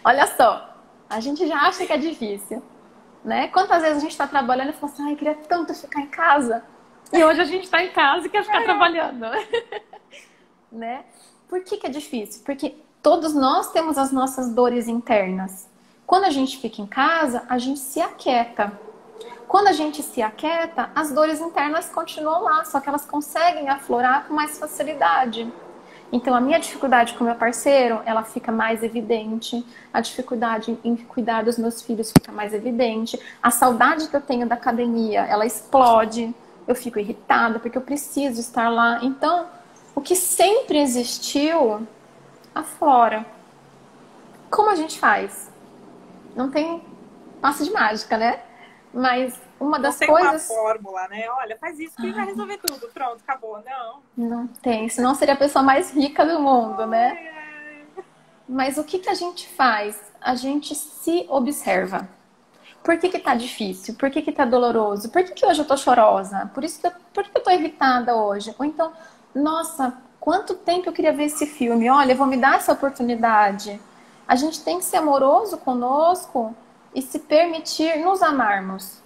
Olha só, a gente já acha que é difícil. Né? Quantas vezes a gente está trabalhando e fala assim, ai, eu queria tanto ficar em casa. E hoje a gente está em casa e quer ficar trabalhando. Né? Por que é difícil? Porque todos nós temos as nossas dores internas. Quando a gente fica em casa, a gente se aquieta. Quando a gente se aquieta, as dores internas continuam lá, só que elas conseguem aflorar com mais facilidade. Então, a minha dificuldade com o meu parceiro, ela fica mais evidente. A dificuldade em cuidar dos meus filhos fica mais evidente. A saudade que eu tenho da academia, ela explode. Eu fico irritada porque eu preciso estar lá. Então, o que sempre existiu, aflora. Como a gente faz? Não tem passo de mágica, né? Mas uma das coisas... Não tem uma fórmula, né? Olha, faz isso que vai resolver tudo. Pronto, acabou. Não. Não tem. Senão seria a pessoa mais rica do mundo, né? Mas o que a gente faz? A gente se observa. Por que tá difícil? Por que tá doloroso? Por que hoje eu tô chorosa? Por que eu tô irritada hoje? Ou então, nossa, quanto tempo eu queria ver esse filme? Olha, eu vou me dar essa oportunidade. A gente tem que ser amoroso conosco e se permitir nos amarmos.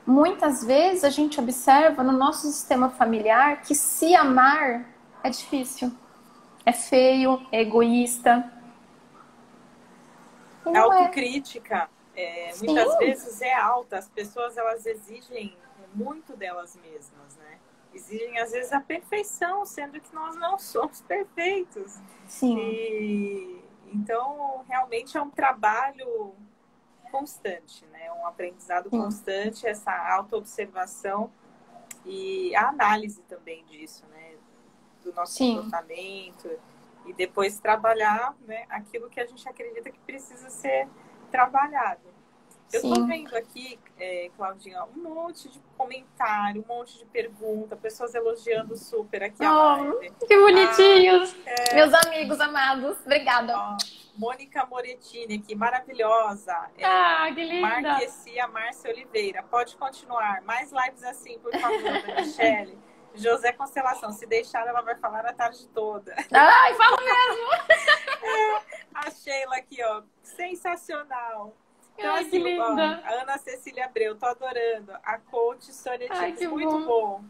Muitas vezes a gente observa no nosso sistema familiar que se amar é difícil. É feio, é egoísta. A autocrítica muitas vezes é alta. As pessoas, elas exigem muito delas mesmas, né? exigem às vezes a perfeição, sendo que nós não somos perfeitos. Sim. Então, realmente é um trabalho constante, né? Um aprendizado Sim. constante, essa autoobservação e a análise também disso, né? Do nosso comportamento e depois trabalhar, né, aquilo que a gente acredita que precisa ser trabalhado. Eu tô vendo aqui, Claudinha, um monte de comentário, um monte de pergunta, pessoas elogiando super aqui a live. Que bonitinhos! Meus amigos amados, obrigada. Mônica Morettini aqui, maravilhosa. Que linda! Marquecia Márcia Oliveira, pode continuar. Mais lives assim, por favor, da Michele. José Constelação, se deixar, ela vai falar a tarde toda. Ai, falo mesmo! A Sheila aqui, ó, sensacional. Então, Ai, assim, que linda! Ó, a Ana Cecília Abreu, tô adorando. A coach Sônia Dias, muito bom.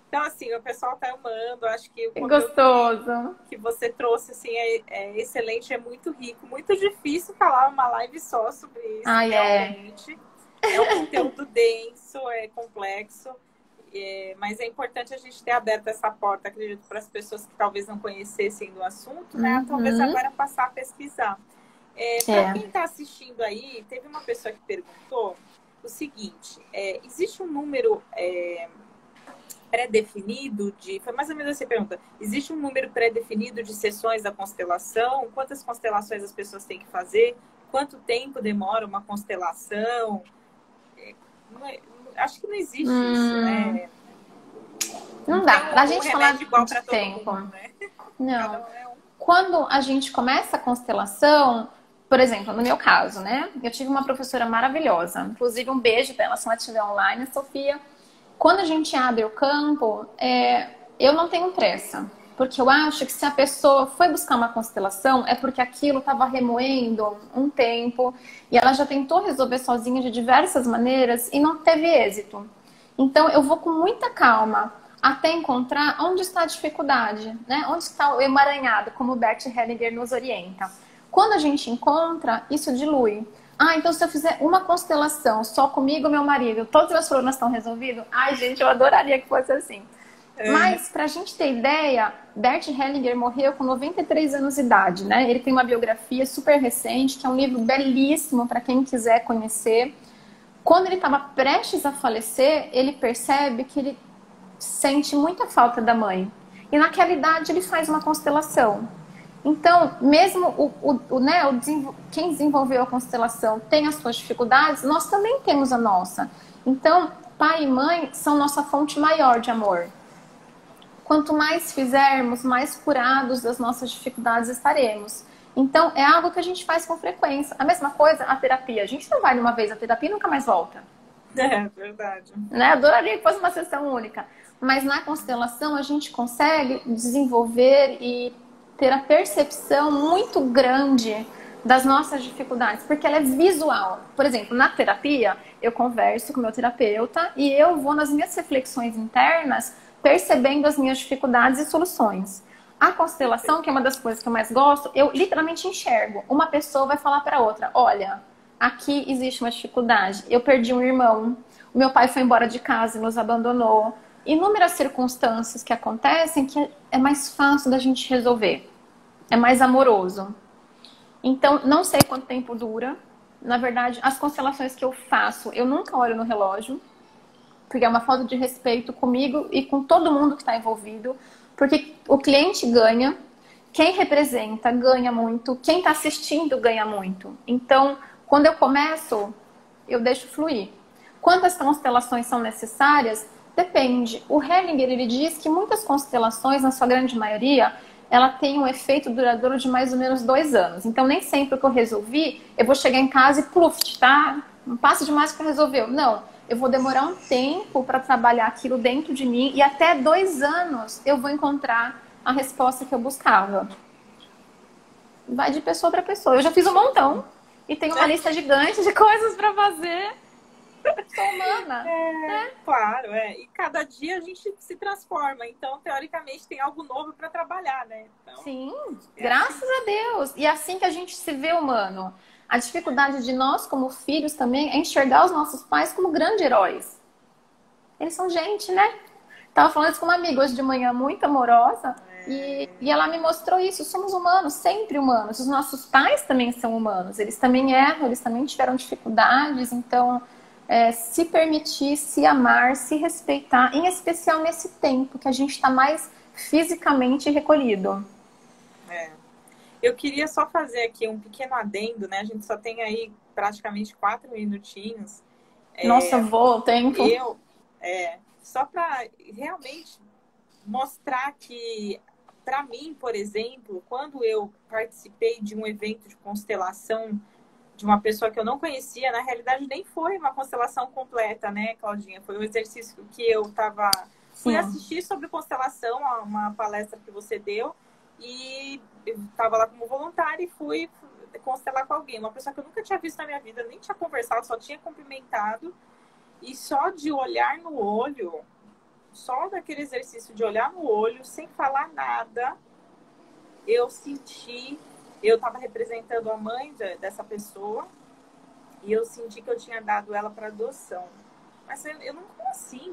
Então, assim, o pessoal tá amando, acho que o gostoso que você trouxe, assim, é excelente, é muito rico, muito difícil falar uma live só sobre isso, realmente. É um conteúdo denso, é complexo, mas é importante a gente ter aberto essa porta, acredito, para as pessoas que talvez não conhecessem do assunto, né? Talvez agora passar a pesquisar. Para quem está assistindo aí, teve uma pessoa que perguntou o seguinte, existe um número pré-definido foi mais ou menos essa pergunta, existe um número pré-definido de sessões da constelação? Quantas constelações as pessoas têm que fazer? Quanto tempo demora uma constelação? Acho que não existe isso, né? Não dá pra gente falar de tempo. Mundo, né? Não. Quando a gente começa a constelação, por exemplo, no meu caso, né? Eu tive uma professora maravilhosa. Inclusive, um beijo pra ela se ela estiver online, a Sofia. Quando a gente abre o campo, eu não tenho pressa. Porque eu acho que se a pessoa foi buscar uma constelação, é porque aquilo estava remoendo um tempo e ela já tentou resolver sozinha de diversas maneiras e não teve êxito. Então, eu vou com muita calma até encontrar onde está a dificuldade, né? Onde está o emaranhado, como o Bert Hellinger nos orienta. Quando a gente encontra, isso dilui. Então se eu fizer uma constelação só comigo e meu marido, todos os meus problemas estão resolvidos? Ai, gente, eu adoraria que fosse assim. Mas, pra gente ter ideia, Bert Hellinger morreu com 93 anos de idade, né? Ele tem uma biografia super recente, que é um livro belíssimo para quem quiser conhecer. Quando ele estava prestes a falecer, ele percebe que ele sente muita falta da mãe. E naquela idade ele faz uma constelação. Então, mesmo quem desenvolveu a constelação tem as suas dificuldades, nós também temos a nossa. Então, pai e mãe são nossa fonte maior de amor. Quanto mais fizermos, mais curados das nossas dificuldades estaremos. Então, é algo que a gente faz com frequência. A mesma coisa, a terapia. A gente não vai uma vez à terapia e nunca mais volta. É verdade. Né? Adoraria que fosse uma sessão única. Mas na constelação, a gente consegue desenvolver e ter a percepção muito grande das nossas dificuldades, porque ela é visual. Por exemplo, na terapia, eu converso com o meu terapeuta e eu vou nas minhas reflexões internas percebendo as minhas dificuldades e soluções. A constelação, que é uma das coisas que eu mais gosto, eu literalmente enxergo. Uma pessoa vai falar para outra, olha, aqui existe uma dificuldade. Eu perdi um irmão, o meu pai foi embora de casa e nos abandonou. Inúmeras circunstâncias que acontecem que é mais fácil da gente resolver. É mais amoroso. Então, não sei quanto tempo dura. Na verdade, as constelações que eu faço, eu nunca olho no relógio, porque é uma falta de respeito comigo e com todo mundo que está envolvido, porque o cliente ganha, quem representa ganha muito, quem está assistindo ganha muito. Então, quando eu começo, eu deixo fluir. Quantas constelações são necessárias? Depende. O Hellinger, ele diz que muitas constelações, na sua grande maioria, ela tem um efeito duradouro de mais ou menos 2 anos. Então, nem sempre que eu resolvi, eu vou chegar em casa e pluf, tá? Um passo de mágica resolveu. Não. Eu vou demorar um tempo para trabalhar aquilo dentro de mim e até 2 anos eu vou encontrar a resposta que eu buscava. Vai de pessoa para pessoa. Eu já fiz um montão e tenho uma lista gigante de coisas para fazer. Sou humana. Claro, E cada dia a gente se transforma. Então, teoricamente, tem algo novo para trabalhar, né? Então, sim, graças a Deus. E assim que a gente se vê humano. A dificuldade de nós, como filhos, também é enxergar os nossos pais como grandes heróis. Eles são gente, né? Tava falando isso com uma amiga hoje de manhã, muito amorosa, e ela me mostrou isso. Somos humanos, sempre humanos. Os nossos pais também são humanos. Eles também erram, eles também tiveram dificuldades. Então, se permitir, se amar, se respeitar, em especial nesse tempo que a gente está mais fisicamente recolhido. Eu queria só fazer aqui um pequeno adendo, né? A gente só tem aí praticamente 4 minutinhos. Nossa, voa o tempo. Só para realmente mostrar que, para mim, por exemplo, quando eu participei de um evento de constelação de uma pessoa que eu não conhecia, na realidade nem foi uma constelação completa, né, Claudinha? Foi um exercício que eu fui assistir sobre constelação, a uma palestra que você deu, e eu estava lá como voluntária e fui constelar com alguém, uma pessoa que eu nunca tinha visto na minha vida, nem tinha conversado, só tinha cumprimentado, e só de olhar no olho, só daquele exercício de olhar no olho, sem falar nada, eu senti, eu estava representando a mãe dessa pessoa, e eu senti que eu tinha dado ela para adoção. Mas eu não, como assim?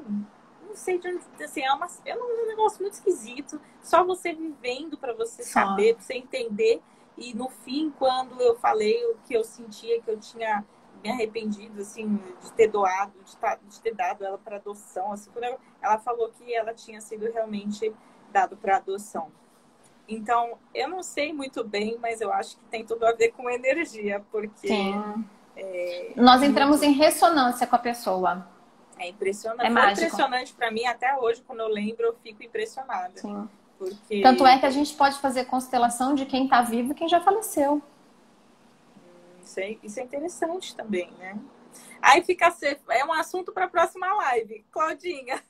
Não sei de onde, assim, é um negócio muito esquisito, só você vivendo para você saber, para você entender. E no fim, quando eu falei o que eu sentia, que eu tinha me arrependido, assim, de ter doado, de ter dado ela para adoção, assim, quando ela falou que ela tinha sido realmente dado para adoção. Então, eu não sei muito bem, mas eu acho que tem tudo a ver com energia, porque... Nós entramos em ressonância com a pessoa. É impressionante. É mágico. Impressionante para mim, até hoje, quando eu lembro, eu fico impressionada. Sim. Porque... Tanto é que a gente pode fazer constelação de quem está vivo e quem já faleceu. Isso é interessante também, né? Aí é um assunto para a próxima live. Claudinha,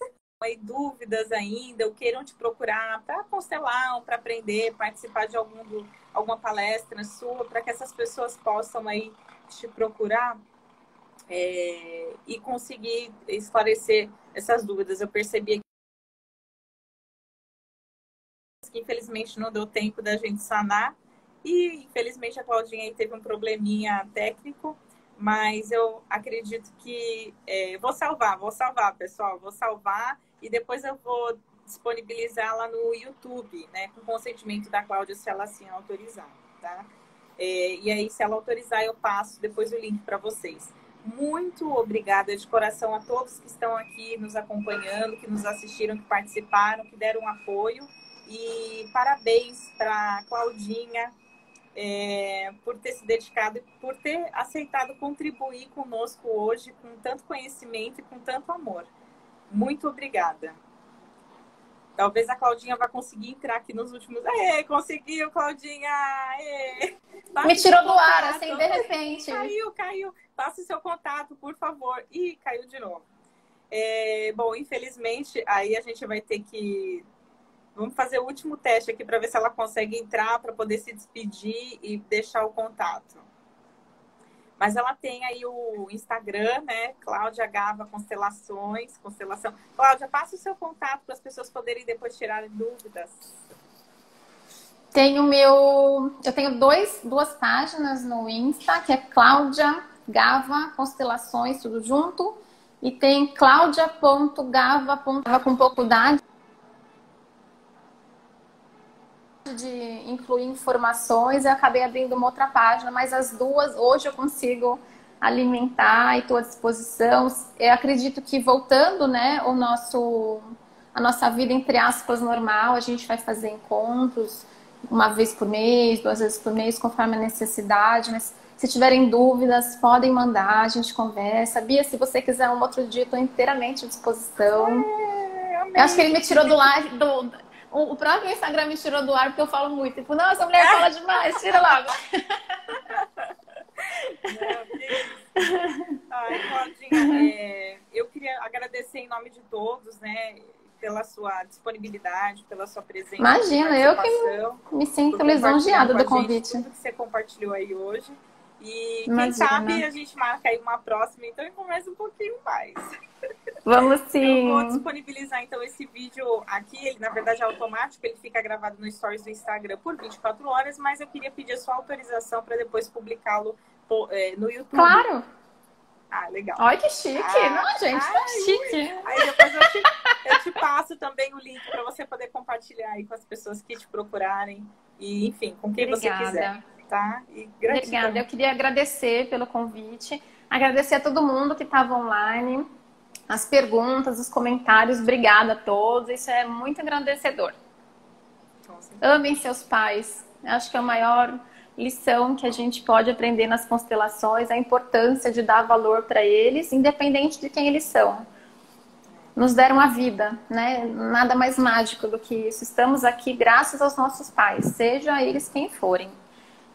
aí dúvidas ainda, ou queiram te procurar para constelar, para aprender, participar de alguma palestra sua, para que essas pessoas possam aí te procurar e conseguir esclarecer essas dúvidas. Eu percebi que infelizmente não deu tempo da gente sanar, e infelizmente a Claudinha aí teve um probleminha técnico, mas eu acredito que vou salvar, pessoal, vou salvar e depois eu vou disponibilizar lá no YouTube, né, com consentimento da Cláudia, se ela assim autorizar, tá? E aí, se ela autorizar, eu passo depois o link para vocês. Muito obrigada de coração a todos que estão aqui nos acompanhando, que nos assistiram, que participaram, que deram apoio. E parabéns para a Claudinha por ter se dedicado e por ter aceitado contribuir conosco hoje com tanto conhecimento e com tanto amor. Muito obrigada. Talvez a Claudinha vá conseguir entrar aqui nos últimos... Conseguiu, Claudinha! Me tirou do ar, assim, de repente. Caiu. Passa o seu contato, por favor. Ih, caiu de novo. Bom, infelizmente, aí a gente vai ter que... Vamos fazer o último teste aqui para ver se ela consegue entrar para poder se despedir e deixar o contato. Mas ela tem aí o Instagram, né? Cláudia Gava Constelação. Cláudia, passa o seu contato para as pessoas poderem depois tirarem dúvidas. Eu tenho duas páginas no Insta, que é Cláudia Gava Constelações, tudo junto. E tem claudia.gava com pouco de incluir informações, eu acabei abrindo uma outra página, mas as duas hoje eu consigo alimentar e estou à disposição. Eu acredito que voltando, né, a nossa vida, entre aspas, normal, a gente vai fazer encontros uma vez por mês, 2 vezes por mês, conforme a necessidade, mas se tiverem dúvidas, podem mandar, a gente conversa. Bia, se você quiser um outro dia, estou inteiramente à disposição. Eu acho que ele me tirou do live, o próprio Instagram me tirou do ar porque eu falo muito. Tipo, não, essa mulher fala demais, tira logo. Ai, Claudinha, eu queria agradecer em nome de todos, né, pela sua disponibilidade, pela sua presença. Imagina, eu que me sinto lisonjeada do convite. Tudo que você compartilhou aí hoje. E Imagina. Quem sabe a gente marca aí uma próxima, então, e conversa um pouquinho mais. Vamos sim. Eu vou disponibilizar então esse vídeo aqui, ele na verdade é automático, ele fica gravado no Stories do Instagram por 24 horas, mas eu queria pedir a sua autorização para depois publicá-lo no YouTube. Claro! Ah, legal. Olha que chique! Não, gente, tá chique! Aí depois Eu te passo também o link para você poder compartilhar aí com as pessoas que te procurarem. E, enfim, com quem você quiser. Tá? E gratidão. Obrigada. Eu queria agradecer pelo convite. Agradecer a todo mundo que estava online. As perguntas, os comentários. Obrigada a todos. Isso é muito engrandecedor. Amem seus pais. Acho que é a maior lição que a gente pode aprender nas constelações, a importância de dar valor para eles, independente de quem eles são. Nos deram a vida, né? Nada mais mágico do que isso. Estamos aqui graças aos nossos pais, seja eles quem forem.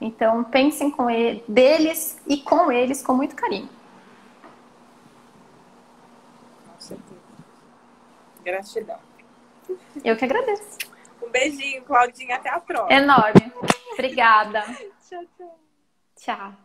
Então, pensem com eles, deles e com eles com muito carinho. Com certeza. Gratidão. Eu que agradeço. Um beijinho, Claudinha. Até a próxima. Enorme. Obrigada. Tchau, tchau. Tchau.